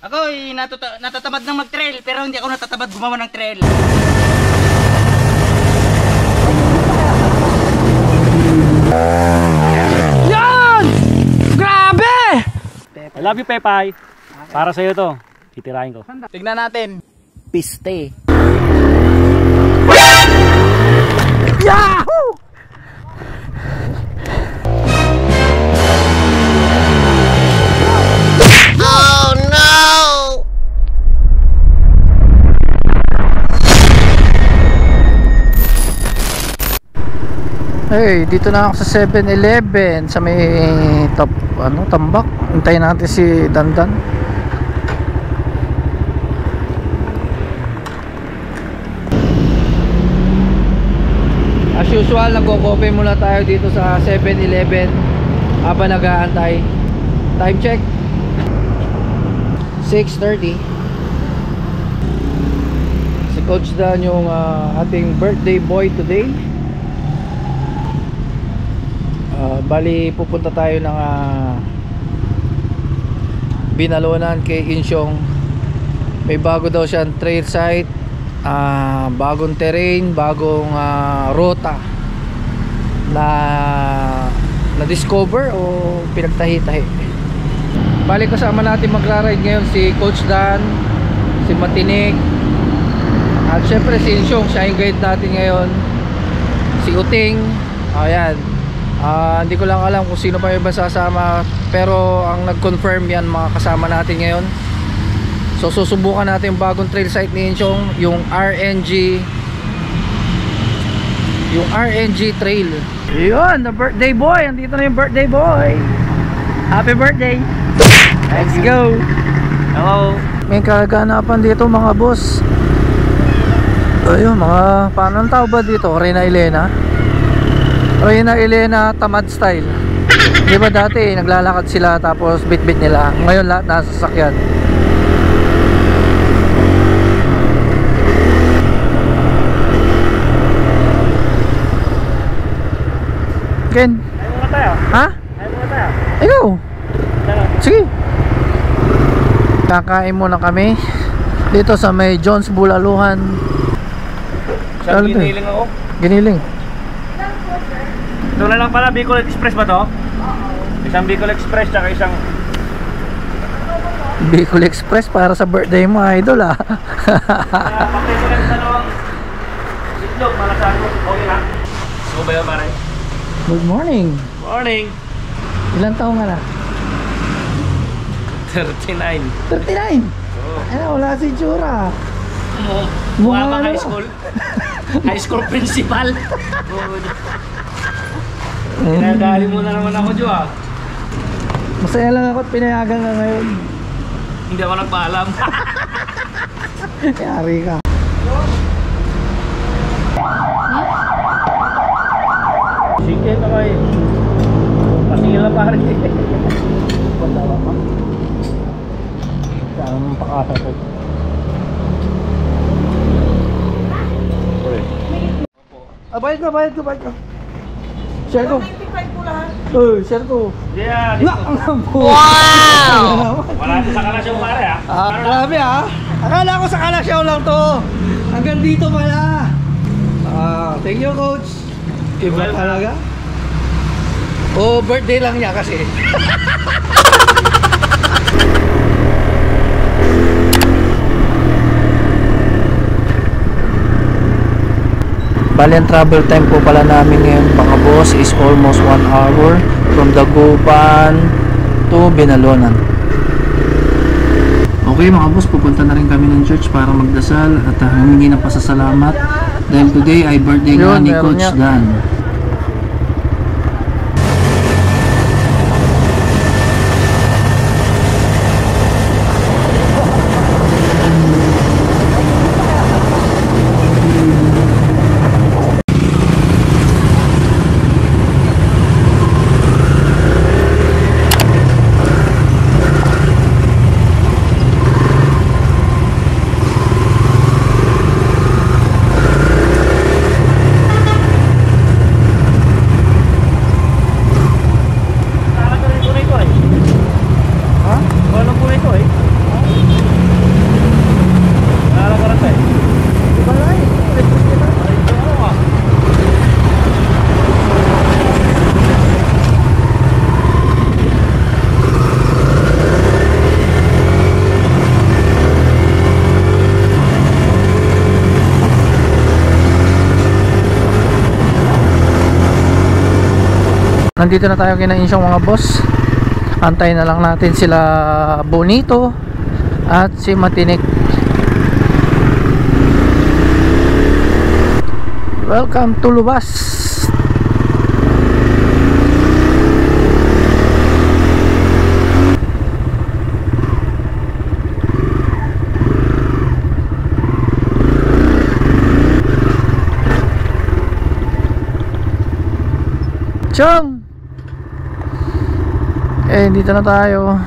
Ako natatamad ng mag-trail pero hindi ako natatamad gumawa ng trail. Yan! Grabe! I love you, Pepay. Para sa'yo to. Titirahin ko. Tignan natin. Piste. Yahoo! Oh no! Hey, dito na ako sa 7-Eleven sa may tambak. Hintayin natin si Dandan. As usual, nagko-coffee muna tayo dito sa 7-Eleven habang nag-aantay. Time check 6:30. Si Coach Dan yung ating birthday boy today. Bali pupunta tayo ng Binalunan kay Insyong. May bago daw siyang trail site, bagong terrain, bagong rota na discover o pinagtahi-tahi. Bali kasama natin magra-ride ngayon si Coach Dan, si Matinik, at syempre si Insyong, siya yung guide natin ngayon, si Uting. Ayan. Hindi ko lang alam kung sino pa yung sasama, pero ang nag-confirm yan mga kasama natin ngayon. So susubukan natin yung bagong trail site ni Insyong, yung RNG Trail. Yun, the birthday boy. Andito na yung birthday boy. Happy birthday. Let's go. Hello. May kaganapan dito mga boss. Ayun, mga paano ang tao ba dito? Reyna Elena tamad style. Di ba dati naglalakad sila tapos bit-bit nila. Ngayon lahat nasa sasakyan. Ken? Ayaw mo tayo? Ha? Ayaw mo tayo? Ikaw? Sige. Kakain muna kami dito sa may Jones Bulaluhan. Saan giniling ako? Giniling. Ito na lang pala, Bicol Express ba to? Isang Bicol Express tsaka isang Bicol Express para sa birthday mo, idol ah. Pakay ko lang sa dalawang itlog, malasahan ko. Okay lang. Ano ba yun, pare? Good morning. Morning. Ilang taong ka na? 39. 39? Ano, wala si Chura. Mukha pa high school. High school principal. Pinadali mo na naman ako, Jo, ah. Masaya lang ako at pinayagan ka ngayon. Hindi ako nagpaalam. Yari ka. Sige na kayo. Pasingil na pare. Patawa ka. Saan mong pakasa ko. Bayad ka. Share ko. Share ko. Yeah, Wow! wala sa kalasyaw, pare, ah. Grabe ah. Akala ko sa Kalasyaw lang to. Hanggang dito pala. Thank you, Coach. Iba talaga. Oh, birthday lang niya kasi. Bali ang travel time po pala namin ngayon mga boss is almost 1 hour from Dagupan to Binalunan. Okay mga boss, pupunta na rin kami ng church para magdasal at humingi ng pasasalamat dahil today ay birthday nga ni Coach Dan. nandito na tayo kina Insyong mga boss. Antayin na lang natin sila Bonito at si Matinik. Welcome to Lubas. Chong! Dito na tayo.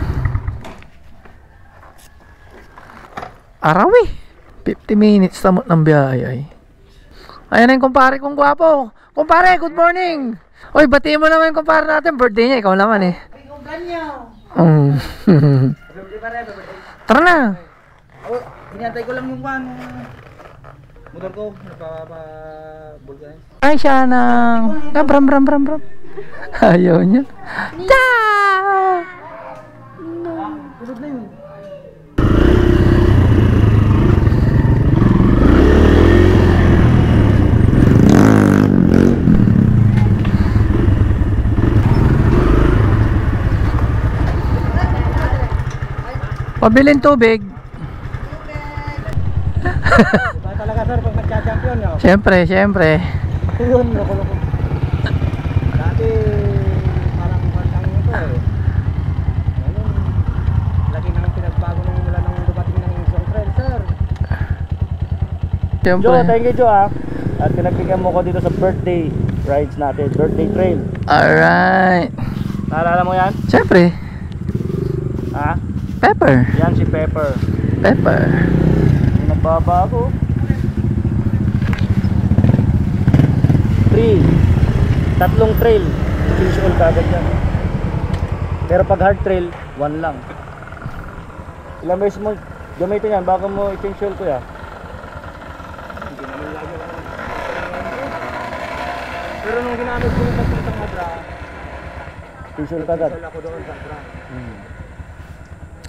Arawi 50 minutes tamot ng biyahe ay. Ayan na yung kumpare kong gwapo. Kumpare, good morning. Oy, batiin mo naman yung kumpare natin. Birthday niya, ikaw naman eh. Tara na. Hinihantay ko lang yung motor ko. Nagpapabulgan. Ay siya ng bram. Ayaw niya. Ta! Tulog na yun. Pabilin tubig. Iba talaga sir pag nagka-champion nyo. Siyempre. Yun, loko-loko. Dati parang pantang ito eh. Ngayon, laki nang pinagbago nung mula nung dumating ng isang trail sir. Siyempre. Jo, thank you Jo At pinagbigyan mo ko dito sa birthday rides natin, birthday trail. Alright. Naalala mo yan? Siyempre. Ha? Pepper. Yan si Pepper. Yung nagbabago. 3 trail. Change oil kagad yan. Pero pag hard trail, 1 lang. Ilang beses mo gamitin yan bago mo i-change oil kuya? Pero nung ginamit ko yung pagpuntang Madra, Change oil kagad. wala ko doon sa Madra.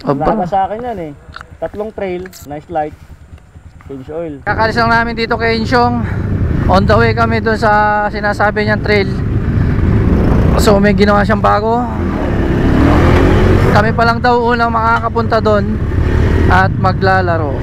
Wala sa akin yan eh. 3 trail, nice light, change oil. Kakalis lang namin dito kay Insyong. On the way kami doon sa sinasabi niyang trail. So may ginawa siyang bago. Kami pa lang daw unang makakapunta doon at maglalaro.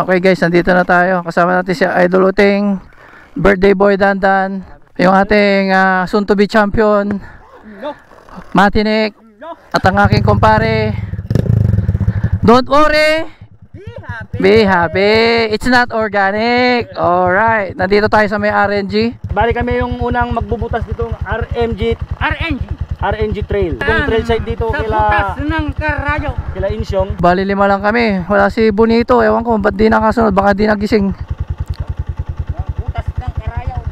Okay guys, nandito na tayo. Kasama natin si Idol Uting, birthday boy Dandan, yung ating soon to be champion Matinik, at ang aking kumpare. Don't worry, be happy. It's not organic. Alright, nandito tayo sa may RNG. Bali kami yung unang magbubutas dito ng RNG Trail. Yung trail side dito kila Insyong. Bali 5 lang kami. Wala si Bonito. Ewan ko ba't di nakasunod. Baka di nagising. Butas ng karayaw.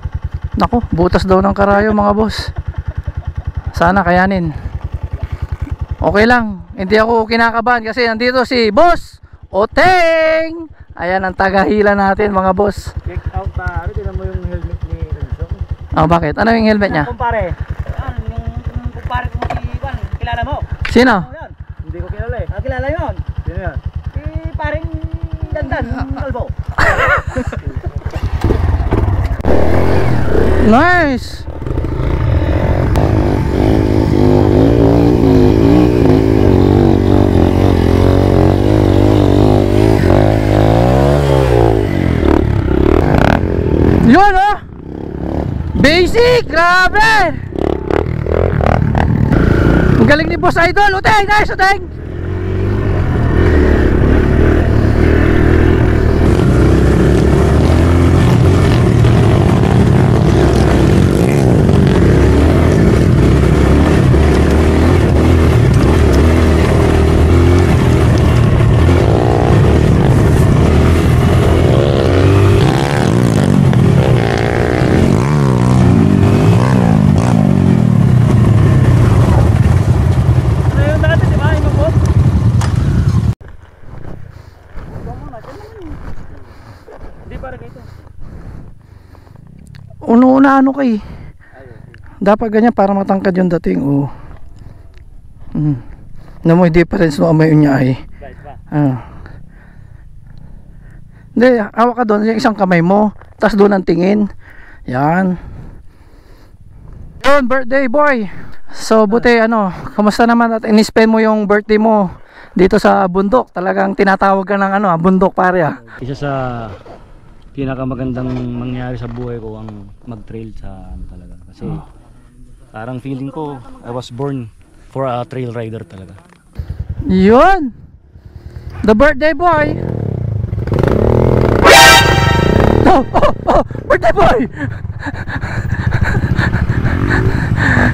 Naku, butas daw ng karayo mga boss. Sana kayanin. Okay lang. Hindi ako kinakabahan kasi nandito si Boss Oteng. Ayan ang tagahila natin mga boss. Check out pare, tingnan mo yung helmet ni Insyong. Oh, bakit? Ano yung helmet niya? Kumpare. Yung kumpare ko si Iwan, kilala mo? Sino? Ano yun? Hindi ko kilala eh. Kilala yun? Sino yan? Si paring Dandan, kalbo. Nice! Yun oh! Basic! Grabe! Ang galing ni Boss Idol! Uteng! Nice! Uteng! Una ano kay dapat ganyan para matangkad yung dating. Oh. Na mo difference no amay unya ay. Hindi, hawak ka doon yung isang kamay mo, tas doon ang tingin. Yan. Yun, birthday boy. So buti kamusta naman at in-spend mo yung birthday mo dito sa bundok? Talagang tinatawag ka ng bundok pare ah. Isa sa pinakamagandang mangyari sa buhay ko ang mag-trail sa talaga. Kasi parang feeling ko I was born for a trail rider talaga. Yun! The birthday boy! Birthday boy!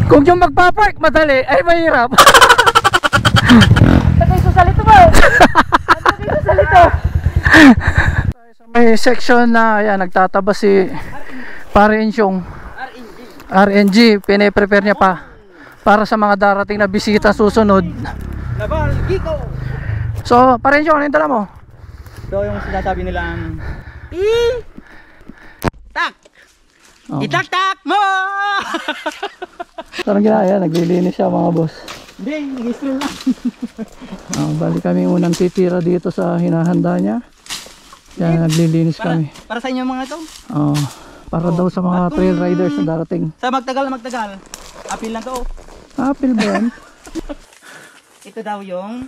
Kung yung magpapark madali ay mahirap. Tagay susalito mo! Tagay susalito! May section na ayan, nagtataba si Pare Insyong. RNG, pine-prepare niya pa para sa mga darating na bisita susunod. Labal, Kiko! So, Pare Insyong, ano yung dala mo? Ito yung sinasabi nilang tak! Oh. Itak-tak mo! Parang ginaya, naglilinis siya mga boss. Hindi, nag-stream lang. Bali kami unang titira dito sa hinahanda niya. Yan, naglilinis kami. Para sa inyo mga ito? Para daw sa mga trail riders na darating. Sa magtagal. Apil lang to. Apil ba yan? Ito daw yung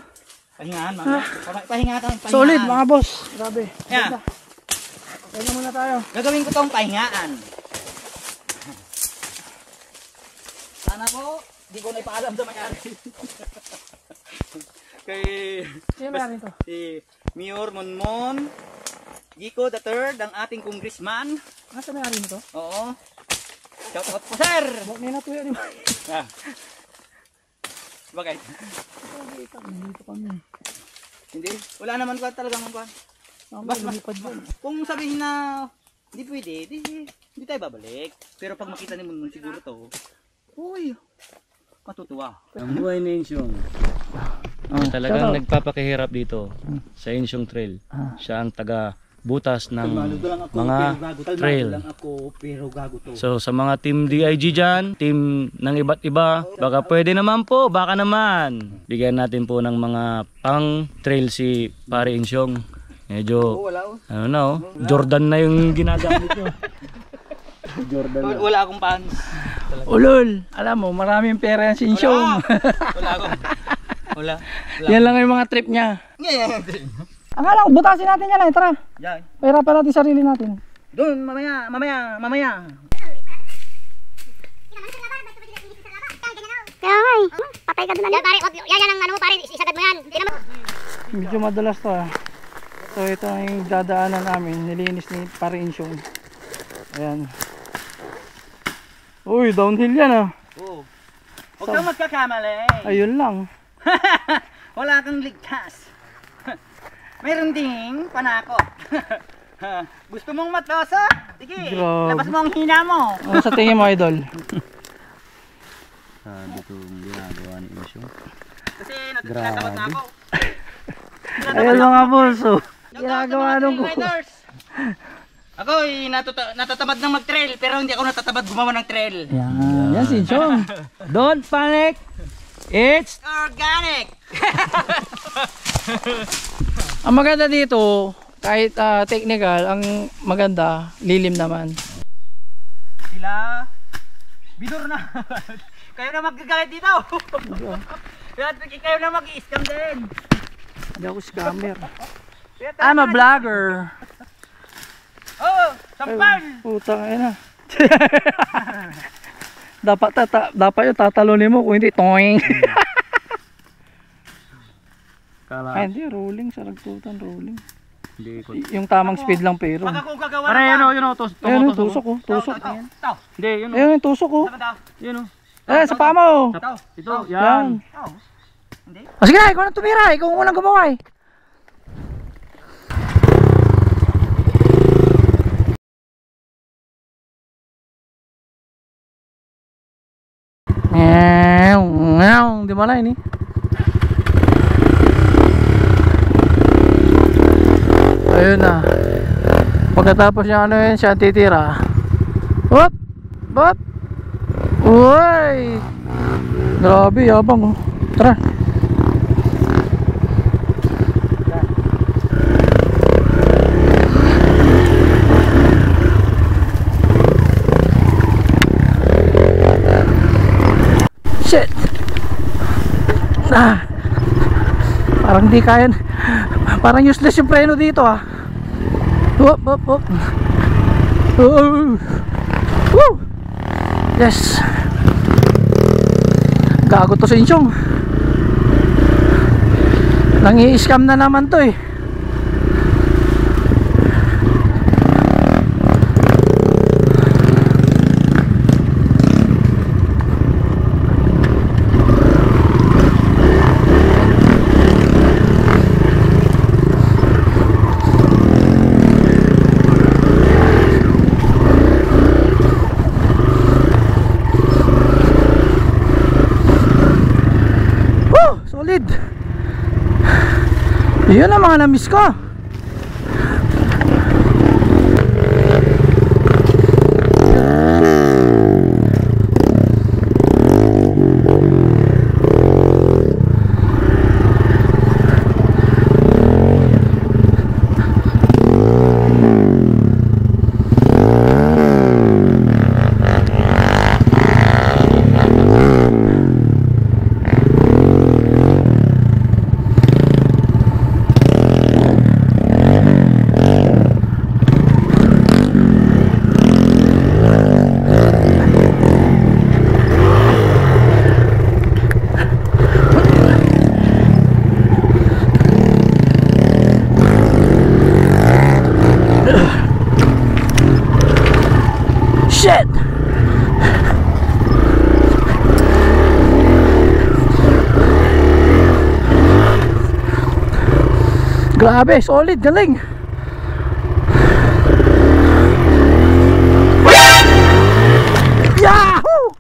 pahingaan mga. Pahingaan. Solid mga boss. Grabe. Yan. Okay na muna tayo. Gagawin ko tong pahingaan. Sana po, di ko na ipaalam sa may-ari. Kay Sino may to? si Mayor Monmon Gico III, ang ating congressman. Nasa may ari nito? Oo. Shout out po sir! Bakit na ito yan? Bakit? Dito kami. Hindi. Wala naman ka talagang kuwan. Lumipad yun. Kung sabihin na hindi pwede, hindi tayo babalik. Pero pag makita ni Monmon siguro to, uy, matutuwa. Ang buhay ni Insyong. Talagang nagpapakahirap dito sa Insyong Trail. Siya ang taga butas ng mga trail. So sa mga team DIG dyan, team ng iba't iba, baka pwede naman po, baka naman bigyan natin po ng mga pang trail si Pare Insyong. Medyo Jordan na yung ginagamit nyo. Jordan na. Wala akong pants. Ulol, alam mo maraming pera yan si Insyong. Wala akong. Wala. Yan lang yung mga trip niya. Akala ko butasin natin yan ay, tara. Yan. Pahirapan natin sarili natin. Doon, mamaya. Kaya nga eh. Patay ka doon. Yan pare, yan ang ano mo pare, isagad mo yan. Medyo madalas to ah. So ito yung dadaanan namin, nilinis ni Pare Insyong. Ayan. Uy, downhill yan ah. Oo. Huwag kang magkakamali. Ayun lang. Wala kang ligtas. Mayroon ding panakot. Gusto mong matlosa? Sige, Grabe. labas mo ang hina mo. Ano sa tingin mo, idol? Sabi kong ginagawa ni Insyong. Kasi natatakot na ako. Ayun mga bulso. Ginagawa nung ko. Ako natatamad ng mag-trail pero hindi ako natatamad gumawa ng trail. Yan, yan si Insyong. Don't panic. It's Organic! ang maganda dito, kahit technical, ang maganda, lilim naman. Sila, bidor na. Kayo na magagalit dito. Kayo na mag-i-scam din. Hindi ako scammer. I'm a vlogger. Oh, sampal! Putang ina. dapat yung tatalunin mo kung hindi toing. Ay, hindi, rolling sa ragtutan, rolling. Hindi ko. Yung tamang speed lang pero. Pag ako gagawa Pare, ng Ayun yung tusok ko, tusok. Ito. Hindi, yun o. Ayun yung tusok ko. Yun o. Eh, sa paa mo. Ito, Yan. yan. Hindi. O sige na, ikaw nang tumira, ikaw ang unang gumawa eh. Di ba na ini? Ayun na. Pagkatapos niya ano yun, siya titira. Hop! Hop! Uy! Grabe, yabang oh. Tara. Shit! Parang di kaya. Parang useless yung preno dito ah. Hop, hop, hop. Woo! Yes. Gago to si Insyong. Nangi-scam na naman to eh. Solid. Yun ang mga na-miss ko. Shit! Grabe, solid, galing. Yahoo!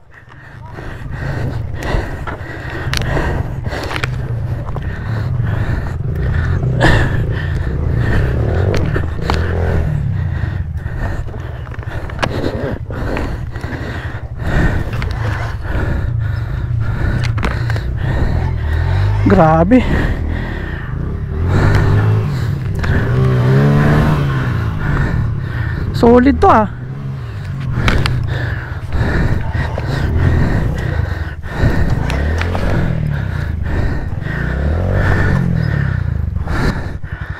Grabe. Solid to ah.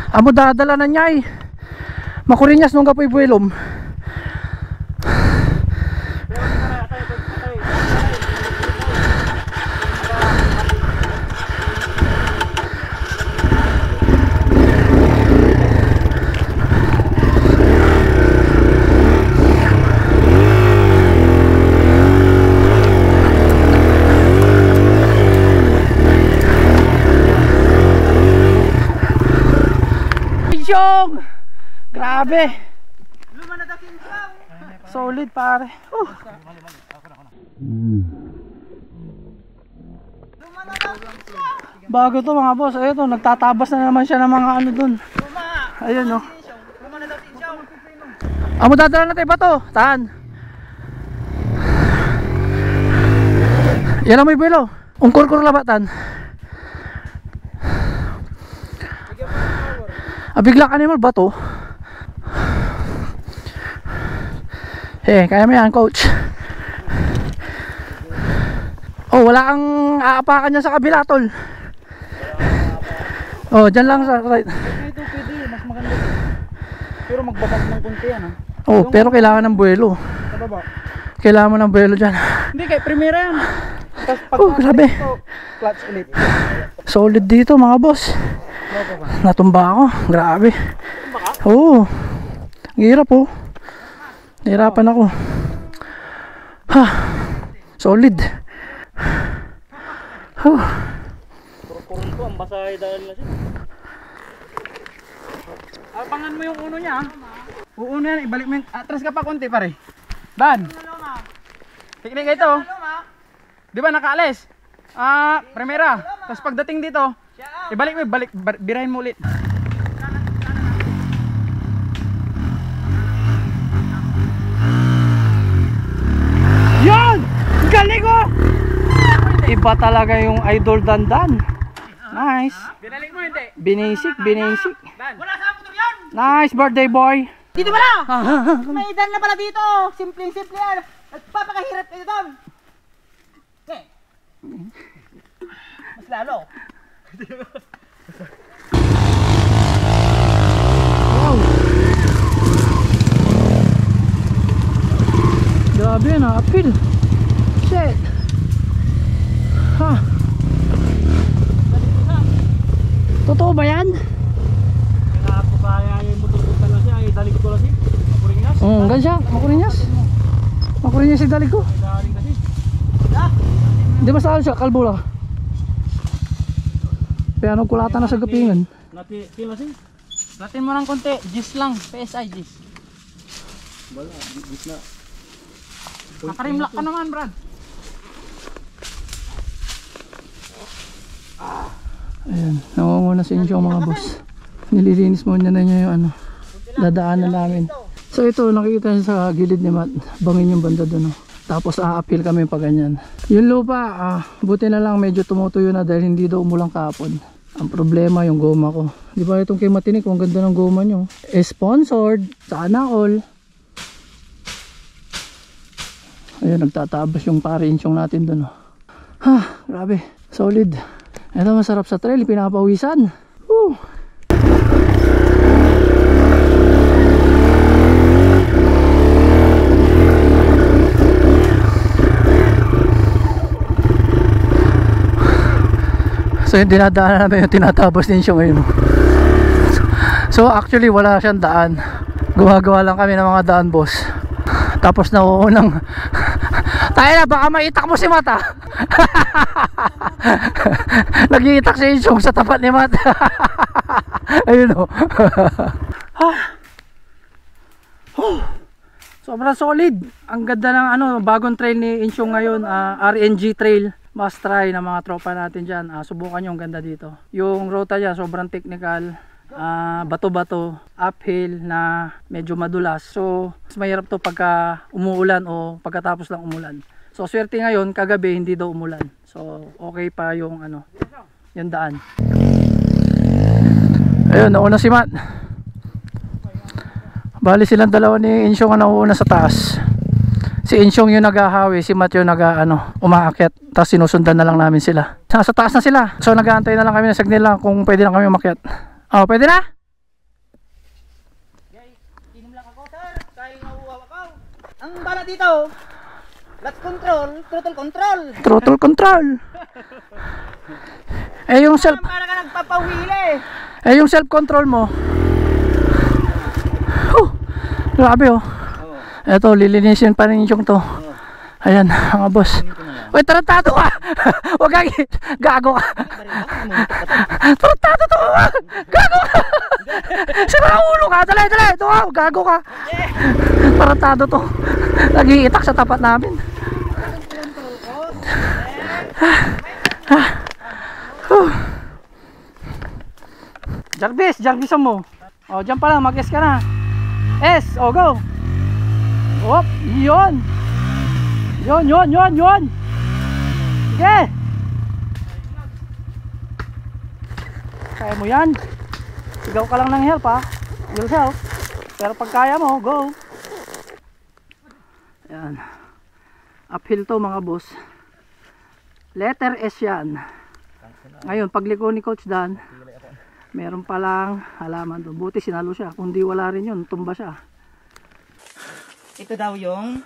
Amo dadala na niya eh. Makurinyas nung kapoy buwelom. Grabe. Solid pare. Bago to mga boss. Ayun to, nagtatabas na naman siya ng mga ano dun. Ayun oh. Amo dadala natin ba to? Tahan. Yan ang may buwelo. Ungkur-kur labatan. Bigla animal ba to? Kaya mo yan coach. Oh, wala kang aapakan niya sa kabila tol. Oh, dyan lang sa right. Ito pwede, mas maganda. Pero magbabag ng konti yan ha. Oh, pero kailangan ng buwelo. Sa baba. Kailangan mo ng buwelo dyan. Hindi, kay primera yan. Tapos pag Grabe. clutch ulit. Solid dito mga boss. Natumba ako. Grabe. Oo. Ang hirap oh. Nahirapan ako. Ha. Solid. Kurong ko, ang basahe dahil na siya. Abangan mo yung uno niya ha. Uuno yan, ibalik mo yung... Atras ka pa konti pare. Dan. Tiknik ito. Di ba nakaalis? Primera. Tapos pagdating dito, ibalik mo, birahin mo ulit. Yan! Galing ko! Iba talaga yung idol dandan. Nice. Binalik mo hindi. Binisik, binisik. Wala sa motor yan! Nice birthday boy. Dito pala! May dan na pala dito! Simpleng-simple yan! Nagpapakahirap kayo doon! Okay. Mas lalo! Wow. Grabe na, appeal. Shit. Ha. Totoo ba yan? Kaya ako kaya yung motor ko lang siya, ay dalig ko lang siya. Mapuringas. Gan siya, makurinyas. Makurinyas si dalig ko. Daling kasi. Di ba saan siya? Kalbo lang. Kaya kulatan na sa gapingan. Pila siya? Natin mo ng konti, gis lang, PSI gis. Wala, gis na. Nakarimlock ka naman, Brad. Ayan, nangunguna sa inyo mga boss. Nililinis muna na niya yung ano, dadaanan namin. So ito, nakikita niyo sa gilid ni Matt, bangin yung banda doon. Tapos a-appeal kami pa ganyan. Yung lupa, buti na lang medyo tumutuyo na dahil hindi daw umulang kahapon. Ang problema yung goma ko. Di ba itong kay Matinik, ang ganda ng goma nyo. Sponsored, sana all. Ayun, nagtatabas yung pare-insyong natin doon. Ha, grabe, solid. Ito masarap sa trail, pinapawisan. Woo! So yung dinadaanan namin yung tinatabas din siya ngayon. So actually wala siyang daan. Gumagawa lang kami ng mga daan boss. Tapos nauunang tayo na, baka maitak mo si Mata. Nag-iitak si Insyong sa tapat ni Mata. Ayun o. Sobrang solid. Ang ganda ng ano, bagong trail ni Insyong ngayon, RNG trail. Must try ng mga tropa natin dyan. Subukan nyo, ang ganda dito. Yung rota niya sobrang technical. Bato-bato, uphill na medyo madulas. So mas mahirap to pagka umuulan o pagkatapos lang umulan. So swerte ngayon, kagabi hindi daw umulan. So okay pa yung ano, yung daan. Ayun, nauna si Matt. Bali silang dalawa ni Insyong ang nauuna sa taas. Si Insyong yung naghahawi, si Matt yung umaakyat. Tapos sinusundan na lang namin sila. Sa taas na sila. So nag-aantay na lang kami na signal lang kung pwede na kami umakyat. Oh, pwede na? ang bala dito, clutch control, throttle control. Throttle control. Yung self, Para ka nagpapahuli. yung self control mo. Grabe oh. Eto, lilinisin pa rin yung to. Ayan, mga boss. Uy, tarantado ka! Huwag kang gago ka! Tarantado to! Gago ka! Sira ulo ka! Dali! Ito ka! Gago ka! Tarantado to! Nag-iitak sa tapat namin. Jarvisan mo. O, dyan pa lang, mag-S ka na. S, o go! Op, yun! Yun! Sige! Kaya mo yan. Sigaw ka lang ng help ha. Yourself. Pero pag kaya mo, go. Ayan. Uphill to mga boss. Letter S yan. Ngayon, pagliko ni Coach Dan, meron palang halaman doon. Buti sinalo siya. Kung di wala rin yun, tumba siya. Ito daw yung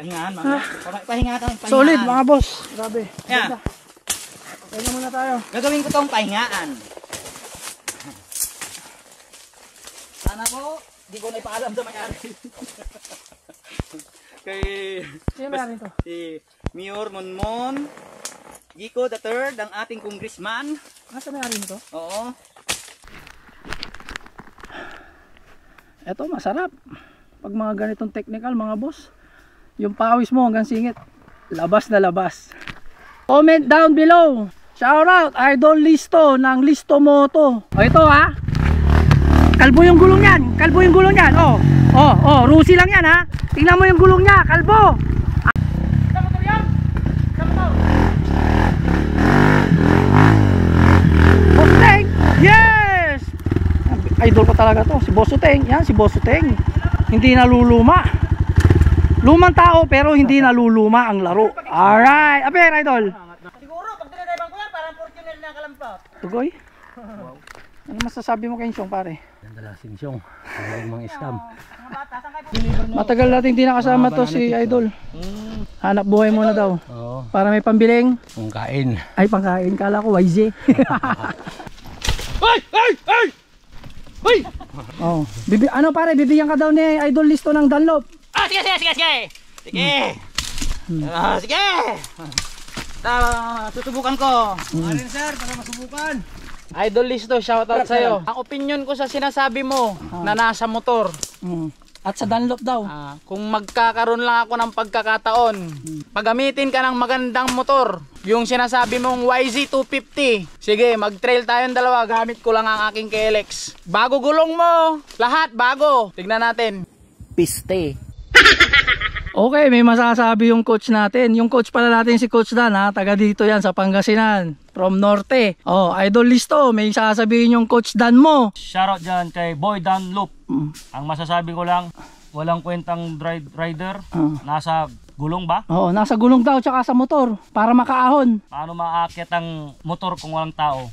pahingaan mga. Pahingaan. Solid mga boss. Grabe. Yan. Kaya muna tayo. Gagawin ko tong pahingaan. Sana po, di ko na ipaalam sa may-ari. Kay Sino may ito? si Mayor Monmon Gico III, ang ating congressman. Nasa may ari nito? Oo. Eto, masarap. Pag mga ganitong technical mga boss, yung pawis mo hanggang singit, labas na labas. Comment down below. Shout out Idol Listo ng Listo Moto. O ito ha. Kalbo yung gulong yan. Oh, Rusi lang yan ha. Tingnan mo yung gulong niya, kalbo. Boss Teng, yes! Idol ko talaga to, si Boss Teng. Yan, si Boss Teng. Hindi naluluma. Lumang tao pero hindi naluluma ang laro. Alright, aber idol. Siguro pag dinadrive ko yan, parang Fortuner na kalampot. Tugoy. Ano masasabi mo kay Insyong pare? Ganda lang Insyong. Ang mga scam. Mga bata, saan kayo? Matagal natin hindi nakasama to si Idol. Hanap buhay muna daw. Oo. Para may pambiling. Kung kain. Ay, pangkain. Kala ko YZ. Hoy! Oh. Ano pare, bibigyan ka daw ni Idol Listo ng Dunlop. Sige. Sige. Susubukan ko. Marin sir, para masubukan. Idol Listo, shoutout sa'yo. Ang opinion ko sa sinasabi mo na nasa motor. At sa Dunlop daw. Kung magkakaroon lang ako ng pagkakataon, paggamitin ka ng magandang motor, yung sinasabi mong YZ250, sige, mag-trail tayong dalawa, gamit ko lang ang aking KLX. Bago gulong mo, lahat bago. Tignan natin. Piste. Okay, may masasabi yung coach natin. Yung coach pala natin si Coach Dan ha. Taga dito yan sa Pangasinan. From Norte. Oh, Idol Listo, may sasabihin yung Coach Dan mo. Shoutout dyan kay Boy Dunlop. Ang masasabi ko lang, walang kwentang rider. Nasa gulong ba? Oo, nasa gulong daw tsaka sa motor para makaahon. Paano maakyat ang motor kung walang tao?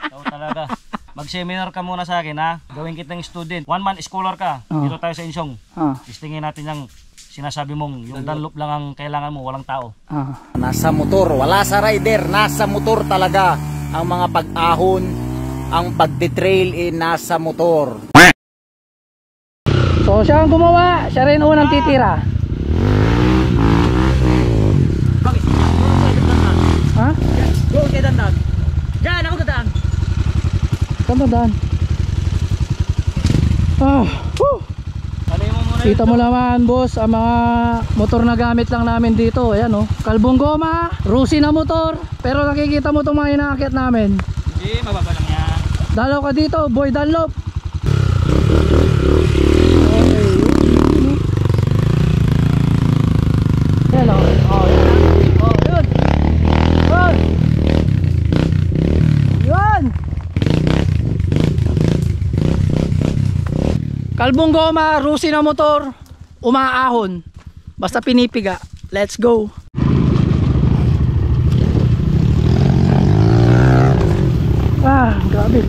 Tao talaga. Mag-seminar ka muna sa akin ha. Gawin kitang student. 1-month scholar ka. Dito tayo sa Insyong. Listingin natin yung sinasabi mong yung Dunlop lang ang kailangan mo, walang tao. Nasa motor, wala sa rider, nasa motor talaga. Ang mga pag-ahon, ang pagtitrail nasa motor. So siya ang gumawa, siya rin unang titira. Ha? Go kay Dandan. Diyan ako dadaan. Saan daan? Kita mo naman boss, ang mga motor na gamit lang namin dito. Ayan oh, kalbong goma, Rusi na motor. Pero nakikita mo itong mga inaakit namin. Hindi, mababa lang yan. Dalaw ka dito, Boy Dunlop. Yan o. Yun. Yun. Kalbong goma, Rusi na motor, umaahon. Basta pinipiga. Let's go. Grabe.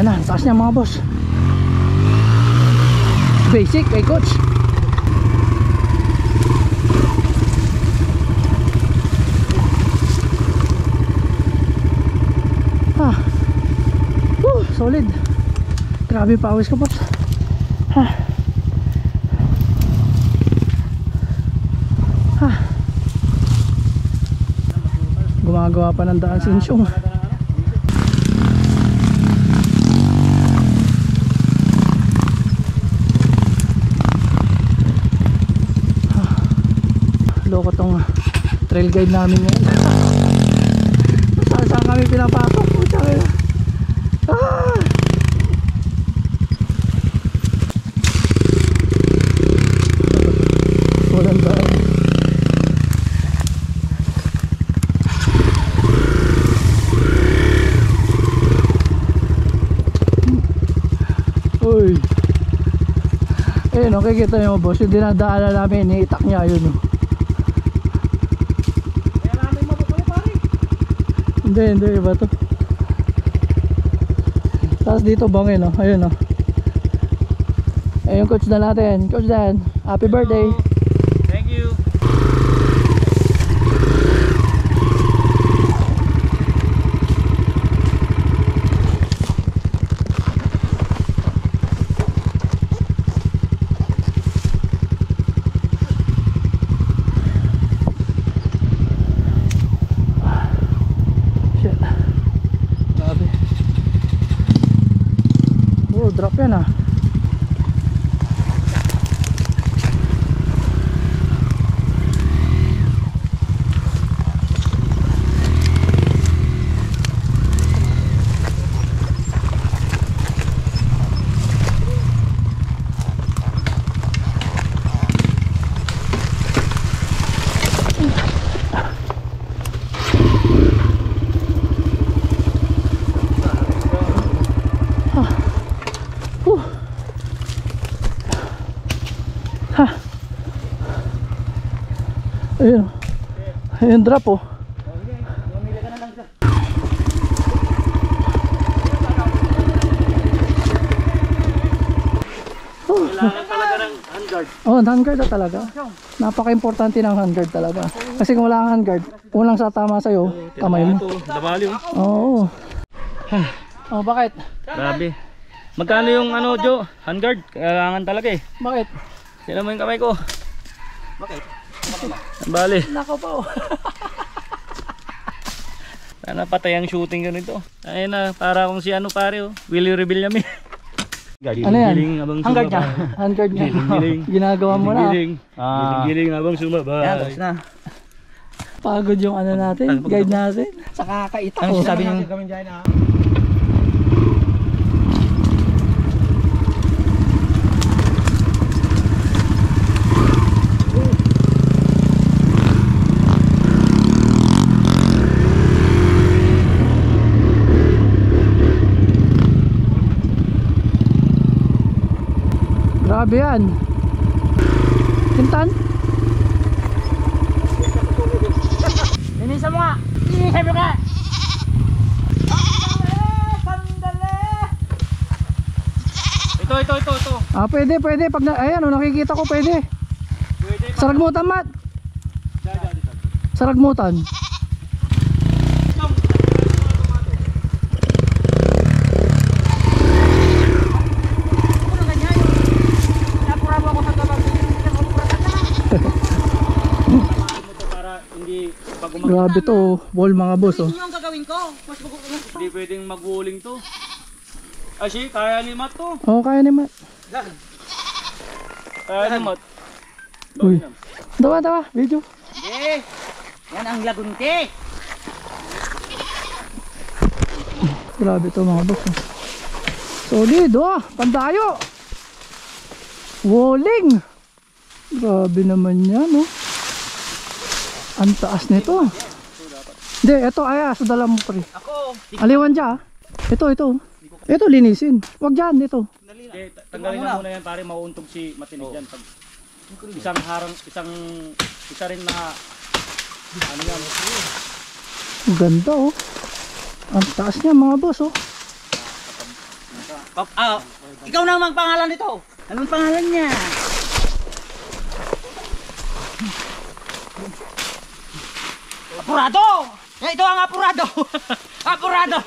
Ayan na, ang taas niya mga boss. Basic kay coach. Solid. Grabe pawis ko, pops. Gumagawa pa ng daan si Insyong. Loko tong trail guide namin ngayon. Saan kami pinapasok? Walang daan. Uy. Ayun, okay, kita nyo boss, yung dinadaanan namin, iniitak niya yun. Kaya namin mapapuli pare. Hindi, iba to. Tapos dito bangin, oh. Ayun, oh. Ayun, coach Dan natin. Coach Dan, happy birthday. Thank you. Shit. Grabe. Oh, drop yan ah. Ayun. Ayun drop oh. Kailangan talaga ng handguard. Oh, handguard na talaga. Napaka-importante ng handguard talaga. Kasi kung wala kang handguard, unang sa tama sa'yo, kamay mo. Labali oh. Oo. Oh, bakit? Grabe. Magkano yung ano, Jo? Handguard? Kailangan talaga eh. Bakit? Sino mo yung kamay ko? Bakit? Bali. Nako pa oh. Sana patay ang shooting ko nito. Ayun na, para kung si ano pare oh. Willie Rebillame. Ano yan? Handguard niya. Handguard niya. Giling. Ginagawa mo na. Giling habang sumabay. Yan, tapos na. Pagod yung ano natin, guide natin. Sa kakaitak Ano oh. sabi niyo? Kami dyan ha. Grabe yan. Kintan? Linisan mo nga. Linisan mo nga. Sandali. Ito. Ah, pwede. Pag na, ayan, oh, nakikita ko pwede. Saragmutan, Mat. Saragmutan. Grabe to, wall mga boss oh. Yung gagawin ko. Hindi pwedeng mag-walling to. Asi, kaya ni Matt to. Oo, kaya ni Mat. Kaya ni Matt. Uy. Dawa, video. Eh, yan ang lagunti. Grabe to mga boss oh. Solid oh, pandayo. Walling. Grabe naman yan oh. Ang taas nito. Hindi, ito aya, sa dala mo pre. Ako. Aliwan dyan. Ito. Ito linisin. Huwag dyan, ito. Okay, tanggalin na muna yan pare, mauuntog si Matinig yan. Pag isang harang, isa rin na ano yan. Ang ganda oh. Ang taas niya mga boss oh. Ikaw na ang pangalan nito. Anong pangalan niya? Apurado! Ito ang apurado! Apurado!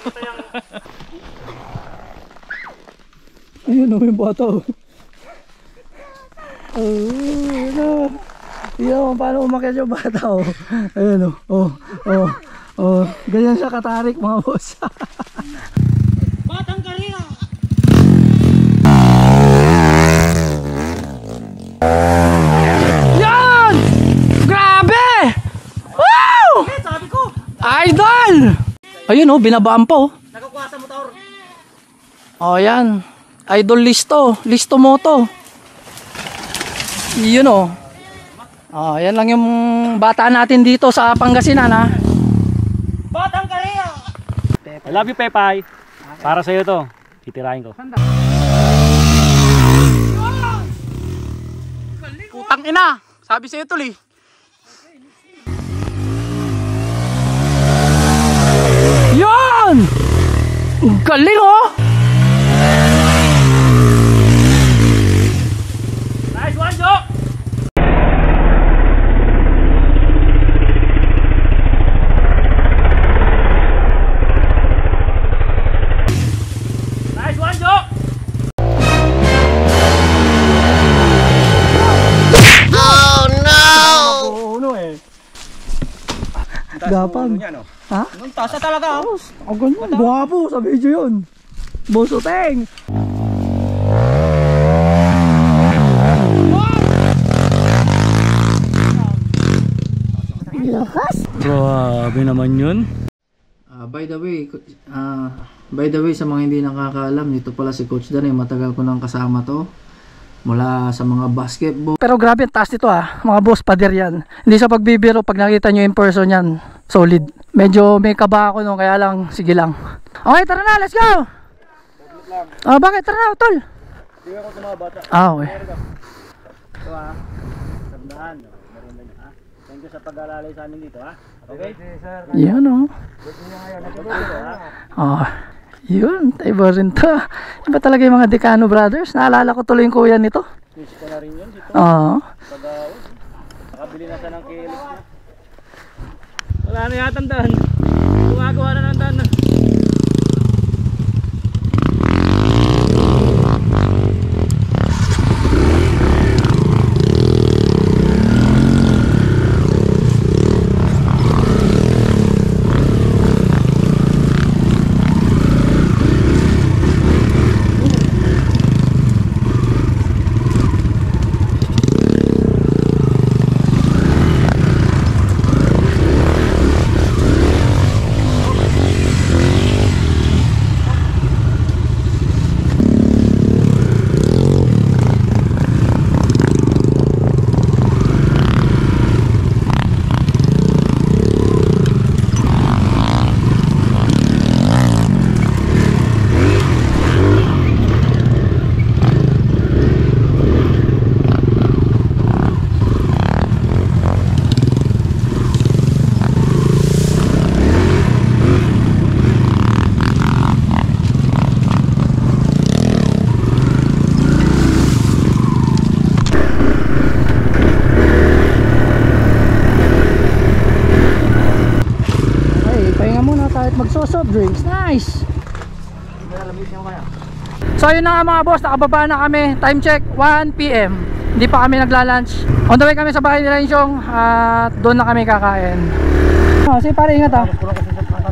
Ayun o, yung bata o. Ayun o. Tignan mo paano umakyat yung bata o. Ayun o. Ganyan siya katarik mga boss. Batang karera! Yan! Grabe! Wow! Sabi ko! Idol! Ayun o, binabaan pa o. Nakakuha sa motor. O yan. Idol Listo. Listo Moto. Yun o. Yan lang yung bata natin dito sa Pangasinan ha. Batang karera! I love you, Pepay. Para sa'yo to. Titirahin ko. Putang ina. Sabi sa'yo tuloy. Yan! Ang galing oh! Nice one, Joe! Nice one, Joe! Gapang. Ha? Ang tasa talaga. Ang ganun. Guwapo sa video yun. Bosoteng. Grabe naman yun. By the way, sa mga hindi nakakaalam, dito pala si Coach Dan, matagal ko nang kasama to. Mula sa mga basketball. Pero grabe ang taas nito mga boss, pader yan. Hindi sa pagbibiro, pag nakita nyo in person yan, solid. Medyo may kaba ako kaya lang, sige lang. Okay, tara na, let's go! Bakit? Tara na, tol! Hindi ako sa mga bata. Okay. Ito tandaan. Thank you sa pag-alalay sa amin dito Okay? Yan yun, iba rin to. Iba talaga yung mga Decano Brothers. Naalala ko tuloy yung kuya nito. Fish ko na rin yun dito. Oo. Nakabili na siya ng kilis na. Wala na yata ang daan. Gumagawa na ng daan na. Magso-soft drinks, nice. So yun na nga mga boss, nakababa na kami. Time check, 1 PM. Hindi pa kami nagla-lunch. On the way kami sa bahay nila Insyong at doon na kami kakain. Sige pare, ingat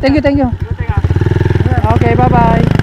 Thank you. Okay, bye bye.